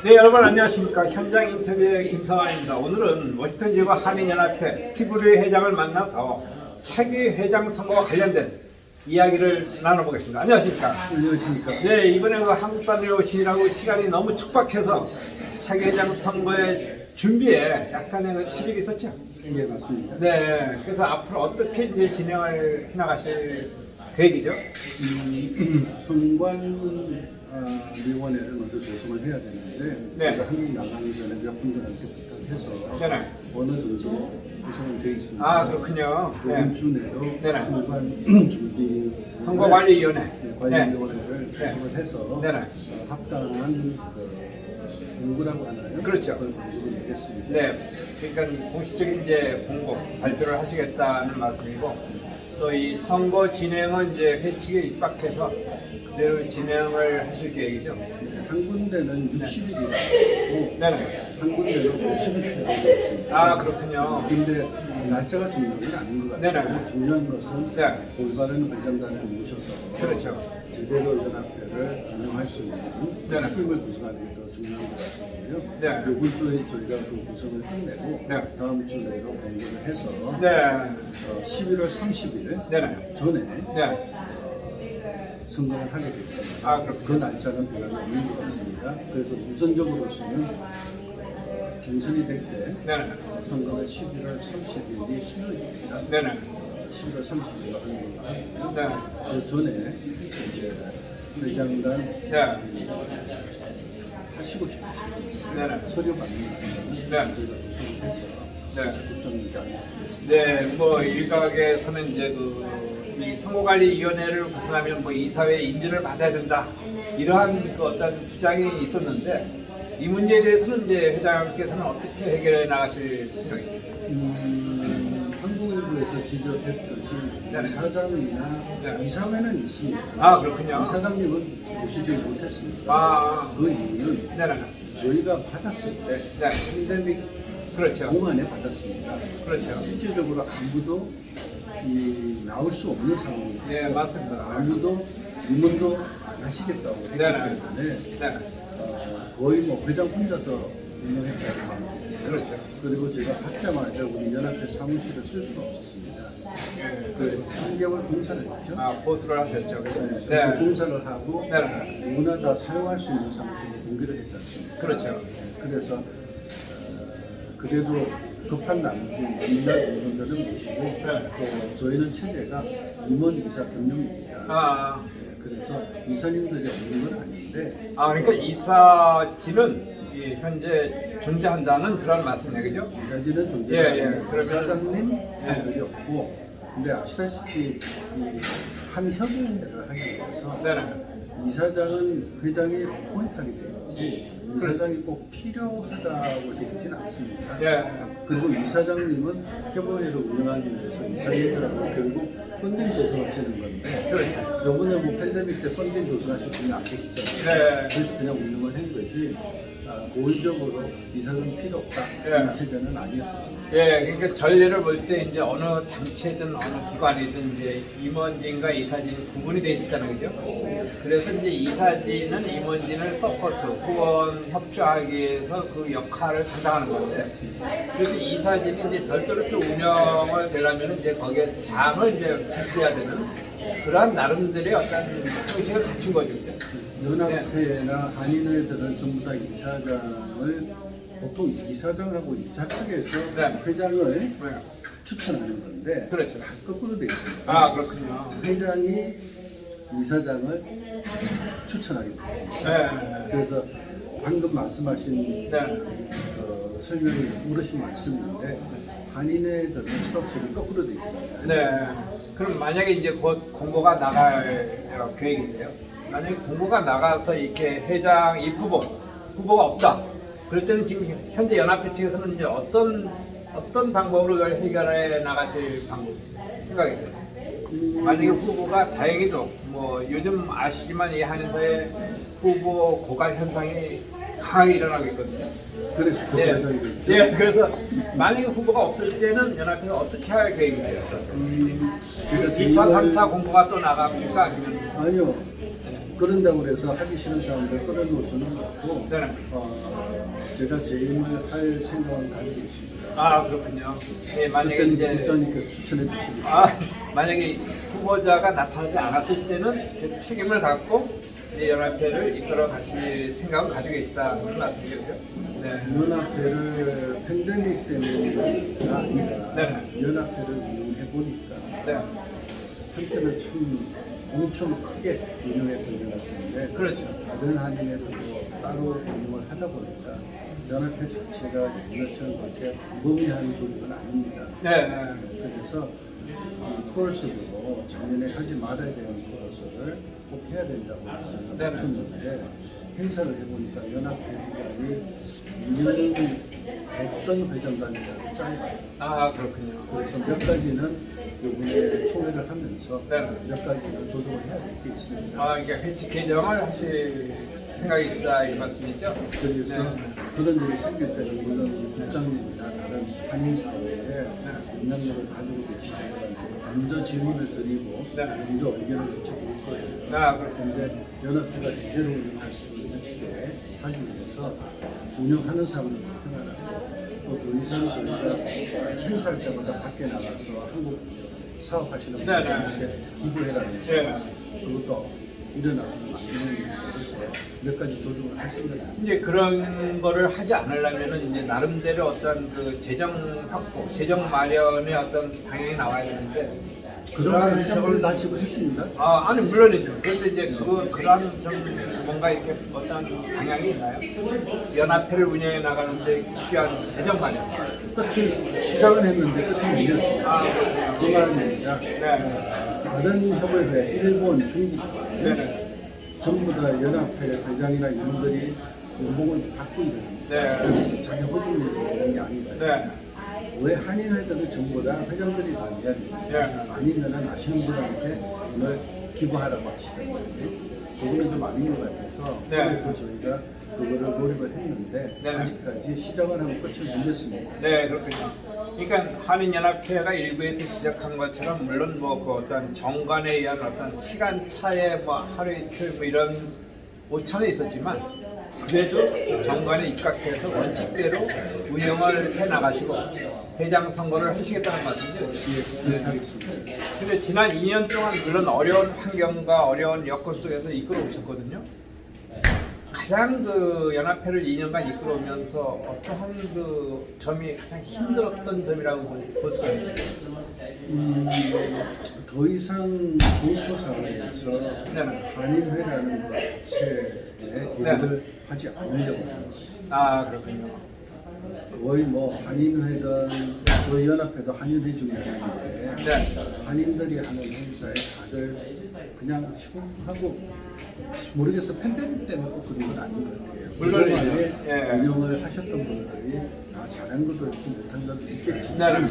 네, 여러분 안녕하십니까. 현장 인터뷰의 김성환입니다. 오늘은 워싱턴 지구 한인연합회 스티브 류 회장을 만나서 차기 회장 선거와 관련된 이야기를 나눠보겠습니다. 안녕하십니까. 안녕하십니까. 네, 이번에 그 한국 다녀오시느라고 시간이 너무 촉박해서 차기 회장 선거의 준비에 약간의 그 차질이 있었죠. 예, 맞습니다. 네, 그래서 앞으로 어떻게 이제 진행을 해나가실 계획이죠? 선관위원회를 먼저 조성을 해야 되는데 네. 제가 한국 나가기 전에 몇 분들한테 부탁해서 네네. 어느 정도 구성은 되어 있습니다. 아, 그렇군요. 이번 네. 주 내로 네네. 선관 준비 선거관리위원회. 관리위원회를 구성을 해서 네네. 합당한 공고라고 하나요? 그렇죠. 그걸 공고를 내겠습니다. 네, 그러니까 공식적인 이제 공고 발표를 하시겠다는 말씀이고 또 이 선거 진행은 이제 회칙에 입각해서 그대로 진행을 하실 계획이죠. 한 군데는 60일이라고 네네. 한 군데는 50일이라고 있습니다. 아, 그렇군요. 근데 날짜가 중요한 건 아닌 것 같아요. 네네. 중요한 것은 네. 올바른 회장단을 모셔서 그렇죠. 제대로 연합회를 운영할 수 있는 네네. 팀을 구성하는 게 더 중요한 것 같거든요. 네. 이번 주에 저희가 그 구성을 끝내고 네. 다음 주 내로 공고를 해서 네. 11월 30일 네네. 전에 네. 선거를 하게 됐습니다. 아, 그렇군요. 그 날짜는 변함이 없는 것 같습니다. 그래서 우선적으로서는 경선이 될 때 네네. 선거가 11월 30일이 수요일입니다. 네네. 11월 30일로 하는 걸로 하고요. 네. 그 전에 이제 회장단 네. 하시고 싶으시면 네네. 서류 받는 거는 네. 저희가 조성을 해서 네. 부탁드리지 않겠습니다. 네, 뭐 일각에서는 이제 이 선거관리위원회를 구성하면 뭐 이사회 인준을 받아야 된다 이러한 그 어떤 주장이 있었는데 이 문제에 대해서는 이제 회장께서는 어떻게 해결해 나가실 생각이십니까? 한국일보에서 지적했듯이 네. 이사장이나 네. 이사회는 있습니다. 아, 그렇군요. 이사장님은 모시지 못했습니다. 아, 그 이유는 네네. 저희가 받았을 때 네, 팬데믹 그렇죠. 동안에 받았습니다. 그렇죠. 실질적으로 아무도 나올 수 없는 상황입니다. 네, 맞습니다. 아무도 의문도 안 하시겠다고 했기 네네. 때문에 네, 거의 뭐 회장 혼자서 운영했다고 합니다. 그렇죠. 그리고 제가 받자마자 우리 연합회 사무실을 쓸 수가 없었습니다. 그 3개월 공사를 했죠. 아, 보수를 하셨죠. 네, 그죠? 그래서 공사를 하고 네, 누구나 다 사용할 수 있는 사무실을 공개를 했지 않습니까? 그렇죠. 그래서 그래도 급한 남긴 민날 의원들을 모시고 또 저희는 체제가 임원 이사 경영입니다. 아, 그래서 이사님들이 없는 건 아닌데 아, 그러니까 이사진은 이 현재 존재한다는 그런 말씀이네요, 그죠? 이사진은 예, 존재하고 예. 그러면- 이사장님들이 없고 근데 아시다시피 한 협의회를 하기 위해서 네네. 이사장은 회장이 포인트하게 되겠지 이사장이 꼭 필요하다고 되지는 않습니다. 예. 그리고 이사장님은 협의회를 운영하기 위해서 이사님들하고 결국 펀딩 조성하시는 건데 그렇죠. 요번에 뭐 팬데믹 때 펀딩 조성하실 분이 안 계시잖아요. 네. 그래서 그냥 운영을 한 거지 고의적으로 이사장 필요 없다 네. 이 체제는 아니었습니다. 예, 그러니까 전례를 볼 때 이제 어느 단체든 어느 기관이든 이제 임원진과 이사진이 구분이 돼 있었잖아요, 그죠? 그래서 이제 이사진은 임원진을 서포트, 후원, 협조하기 위해서 그 역할을 담당하는 건데, 그래서 이사진이 이제 별도로 또 운영을 되려면 이제 거기에 장을 이제 살펴야 되는 그러한 나름대로의 어떤 형식을 갖춘 거죠, 그죠? 연합회나 한인회들은 전부 다 이사장을 보통 이사장하고 이사 측에서 네. 회장을 네. 추천하는 건데 그렇죠. 다 거꾸로 되어 있습니다. 아, 그렇군요. 회장이 이사장을 추천하게 됐습니다. 네. 그래서 방금 말씀하신 네. 설명을 물으신 말씀인데 한인회들은 스트럭처를 거꾸로 되어 있습니다. 네. 그럼 만약에 이제 곧 공고가 나갈 계획이세요? 만약에 공고가 나가서 이렇게 회장 이 후보가 없다. 그럴 때는 지금 현재 연합회 측에서는 이제 어떤 방법으로 이걸 해결해 나가실 생각이세요? 만약에 후보가 다행히도 뭐 요즘 아시지만 이 한인사회 후보 고갈 현상이 강하게 일어나고 있거든요. 그래서 예. 저희가 예, 그래서 만약에 후보가 없을 때는 연합회가 어떻게 할 계획이세요? 제가 2차, 3차 공고가 또 나갑니까? 아니면 아니요. 그런다고 해서 하기 싫은 사람들 끌어놓을 수는 없고 네. 제가 재임을 할 생각은 가지고 있습니다. 아 그렇군요. 예, 만약에 그때는 이제 국장님께서 추천해 주시니까 만약에 후보자가 나타나지 않았을 때는 그 책임을 갖고 이제 연합회를 이끌어 가실 생각을 가지고 계시다 그런 말씀이겠죠. 네. 연합회를 팬데믹 때문에가 아니라 네. 연합회를 운영해 보니까 네. 한때는 참 엄청 크게 운영했던 연합회인데 그렇죠. 다른 한인회들도 따로 운영을 하다 보니까 연합회 자체가 옛날처럼 그렇게 무의미한 조직은 아닙니다. 네. 네. 그래서 코러스도 작년에 하지 말아야 되는 코러스를 꼭 해야 된다고 해서 네. 맞췄는데 행사를 해보니까 연합회 기간이 2년은 어떤 회장단이라도 짧아요. 아 그렇군요. 그래서 몇 가지는 이번에 총회를 하면서 네. 몇 가지는 조정을 해야 될 게 있습니다. 아 그러니까 회칙 개정을 하실 생각이시다 이 말씀이죠? 그래서 네. 그런 일이 생길 때는 물론 우리 국장님이나 다른 한인 사회에 영향력을 가지고 계신 분들한테 먼저 질문을 드리고 네. 먼저 의견을 여쭤볼 거예요. 아 그렇군요. 그런데 연합회가 제대로 운영할 수 있게 하기 위해서 운영하는 사람들 편안하고 또 더 이상 저희가 행사할 때마다 밖에 나가서 한국 사업하시는 네, 분들한테 기부해라는 네. 그것도 일어나서 많이 몇 가지 조정을 할 생각입니다. 이제 그런 거를 하지 않으려면은 이제 나름대로 어떤 그 재정 확보, 재정 마련의 어떤 방향이 나와야 되는데 그동안 회장들이 다 지불했습니다. 아니 물론이죠. 그런데 이제 그러한 좀 뭔가 이렇게 어떤 방향이 있나요? 연합회를 운영해 나가는데 필요한 재정 마련. 끝이 시작은 했는데 끝이 못 이었습니다. 그 말은 아니라 네. 다른 협의회, 일본, 중국 네. 전부 다 연합회 회장이나 이분들이 연봉을 받고 있는데 네. 자기 호주에서 이런 게 아니다. 네. 왜 한인회들은 전부 다 회장들이 다 내야 됩니까? 네. 아니면은 아시는 분한테 오늘 기부하라고 하시는 건데 그거는 좀 아닌 것 같아서 네. 그래서 저희가 그거를 노력을 했는데 네. 아직까지 시작을 하고 끝을 못 냈습니다. 네, 그렇군요. 그러니까 한인연합회가 일부에서 시작한 것처럼 물론 뭐 그 어떤 정관에 의한 어떤 시간 차에 뭐 하루 이틀 뭐 이런 오차는 있었지만 그래도 정관에 입각해서 원칙대로 운영을 해 나가시고 회장 선거를 하시겠다는 말씀이죠. 네, 하겠습니다. 근데 지난 2년 동안 물론 어려운 환경과 어려운 여건 속에서 이끌어 오셨거든요. 가장 그 연합회를 2년간 이끌어오면서 어떠한 그 점이 가장 힘들었던 점이라고 볼 수가 있나요? 더 이상 동포 사회에서 네. 한인회라는 것에 개입을 하지 않으려고 하는 거예요. 아 그렇군요. 거의 뭐 한인회든 저희 연합회도 한인회 중에 하나인데 네. 한인들이 하는 행사에 다들 그냥 하고 모르겠어 팬데믹 때문에 꼭 그런 건 아닌 것 같아요. 물론이죠. 그동안에 예. 운영을 하셨던 분들이 다 잘한 것도 있고 못한 것도 있겠지만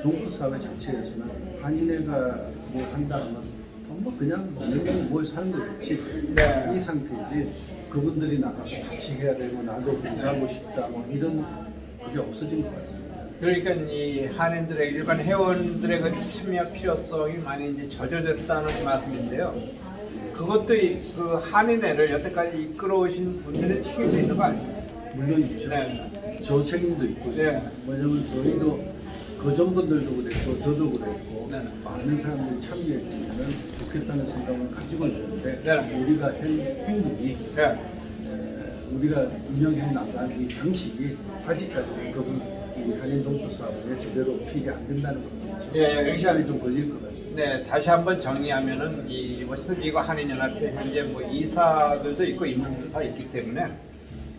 동포 사회 자체에서는 한인회가 뭐 한다면 뭐 그냥 몇 명이 모여 사는 거겠지 네. 이 상태이지 그분들이 나가서 같이 해야 되고 나도 봉사하고 싶다 뭐 이런 그게 없어진 것 같습니다. 그러니까 이 한인들의 일반 회원들의 그 참여 필요성이 많이 이제 저조됐다는 말씀인데요. 그것도 그 한인회를 여태까지 이끌어오신 분들의 책임도 있는 거 아니에요? 물론 있죠. 네. 저 책임도 있고 네. 왜냐면 저희도 그전 분들도 그랬고 저도 그랬고 네. 많은 사람들이 참여해 주면 좋겠다는 생각을 가지고 있는데 네. 우리가 행동이 네. 우리가 운영해 나간 이 방식이 아직까지 그분 우리 한인 동포 사업에 제대로 어필이 안 된다는 거죠. 예, 예. 시간이 좀 걸릴 것 같습니다. 네, 다시 한번 정리하면은 이 워싱턴 미국 한인연합회 현재 뭐 이사들도 있고 임원들도 다 있기 때문에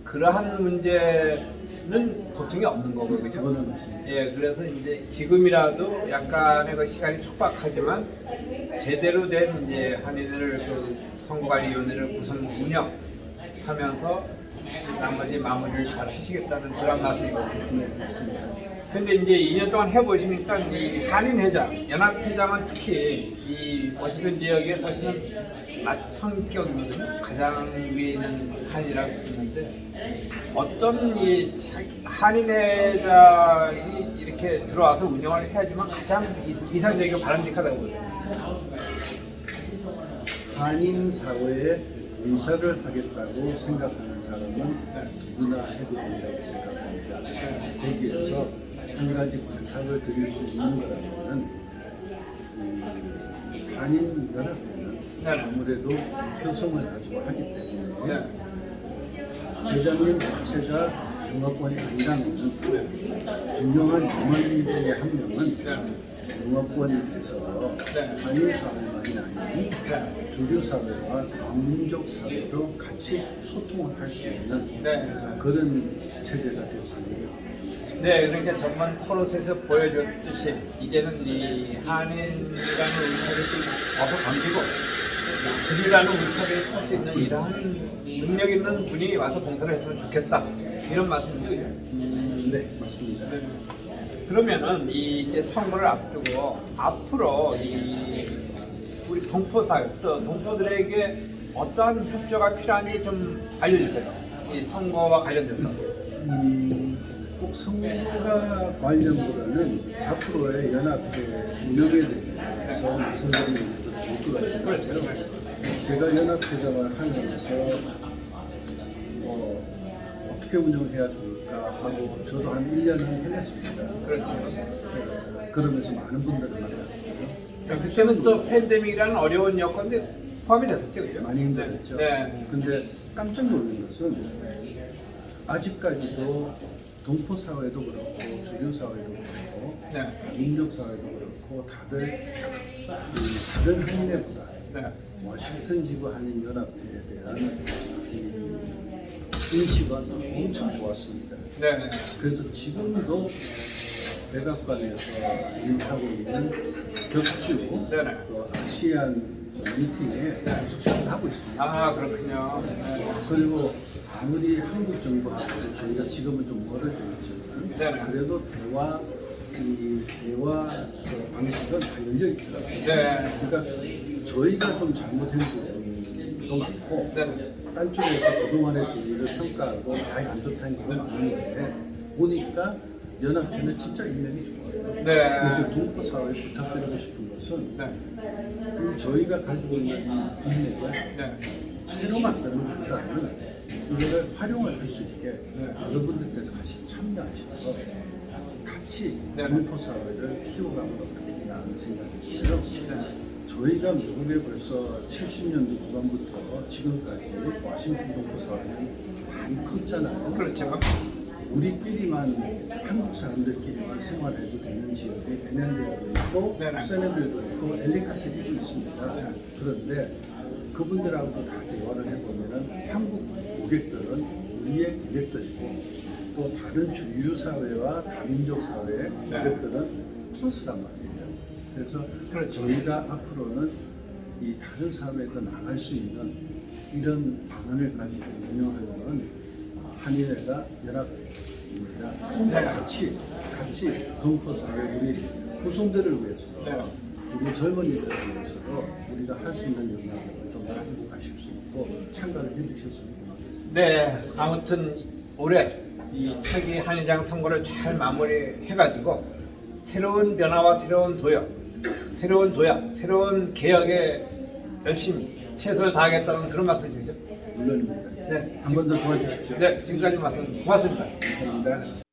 그러한 문제는 걱정이 없는 거고 그죠? 그거는 없습니다. 예, 그래서 이제 지금이라도 약간의 그 시간이 촉박하지만 제대로 된 이제 한인을 그 선거관리위원회를 우선 운영하면서 나머지 마무리를 잘 하시겠다는 그런 말씀이거든요. 네, 맞습니다. 근데 이제 2년 동안 해보시니까 이 한인회장, 연합회장은 특히 이 워싱턴 지역에 사실은 맏형격이거든요. 가장 위에 있는 한이라고 있는데 어떤 이 한인회장이 이렇게 들어와서 운영을 해야지만 가장 이상적이고 바람직하다고 보세요. 한인 사회에 봉사를 하겠다고 생각하는 사람은 누구나 해도 된다고 생각합니다. 거기에서 한 가지 부탁을 드릴 수 있는 거라면 한인 연합회는 아무래도 표성을 가지고 하기 때문에 회장님 자체가 영화권이 아니라면 중요한 영화인 중에 한 명은 영화권이 돼서 한인 사회만이 아닌 주류 사회와 다민족 사회도 같이 소통을 할 수 있는 그런 체제가 됐으면 좋겠습니다. 네, 그러니까 전만 포로에서 보여줬듯이 이제는 이 한인이라는 울타리를 와서 던지고 주류라는 울타리를 설 수 있는 이러한 능력 있는 분이 와서 봉사를 했으면 좋겠다 이런 말씀이죠. 네, 맞습니다. 그러면은 이 이제 선거를 앞두고 앞으로 이 우리 동포 사회 또 동포들에게 어떠한 협조가 필요한지 좀 알려주세요. 이 선거와 관련돼서. 꼭 선거가 관련보다는 앞으로의 연합회 운영에 대해서 말씀드리는 것도 좋을 것 같아요. 제가 연합회장을 하면서 어떻게 운영해야 좋을까 하고 저도 한 1년을 해냈습니다. 그렇죠. 그러면서 많은 분들을 만났거든요. 그때는 또 팬데믹이라는 어려운 여건이 포함이 됐었죠, 그죠? 많이 힘들었죠. 네. 근데 깜짝 놀란 것은 아직까지도 동포 사회도 그렇고 주류 사회도 그렇고 민족 사회도 그렇고 다들 다른 한인회보다 워싱턴 지구 한인 연합회에 대한 인식은 엄청 좋았습니다. 네. 그래서 지금도 백악관에서 일하고 있는 격주 그 아시안 미팅에 계속 참여하고 있습니다. 아, 그렇군요. 그리고 아무리 한국 정부하고 저희가 지금은 좀 멀어져 있지만 그래도 대화 그 방식은 다 열려 있더라고요. 그러니까 저희가 좀 잘못한 부분도 많고 딴 쪽에서 그동안의 저희를 평가하고 다 안 좋다는 게 많은데 보니까 연합회는 진짜 인맥이 좋아요. 그래서 동포 사회에 부탁드리고 싶은 것은 저희가 가지고 있는 인맥을 새로 만드는 것보다는 이거를 활용을 할 수 있게 여러분들께서 같이 참여하셔서 같이 동포 사회를 키워가면 어떻겠나 하는 생각이 들어요. 저희가 미국에 벌써 70년대 후반부터 지금까지 워싱턴 동포 사회는 많이 컸잖아요. 그렇죠. 우리끼리만 한국 사람들끼리만 생활해도 되는 지역에 베넨빌도 있고 세넨빌도 있고 엘리카시티도 있습니다. 그런데 그분들하고도 다 대화를 해보면 한국 고객들은 우리의 고객들이고 또 다른 주류 사회와 다민족 사회의 고객들은 플러스란 말이에요. 그래서 저희가 앞으로는 이 다른 사회에도 나갈 수 있는 이런 방안을 가지고 운영하는 한인회가 연합입니다. 같이 동포 사회 우리 후손들을 위해서 우리 젊은이들을 위해서도 우리가 할 수 있는 영향력을 좀 가지고 가실 수 있고 참가를 해주셨으면 고맙겠습니다. 네, 아무튼 올해 이 차기 한인장 선거를 잘 마무리해가지고 새로운 변화와 새로운 도약, 새로운 개혁에 열심히 최선을 다하겠다는 그런 말씀이죠. 물론입니다. 한 번 더 도와주십시오. 네, 지금까지 말씀 고맙습니다. 감사합니다.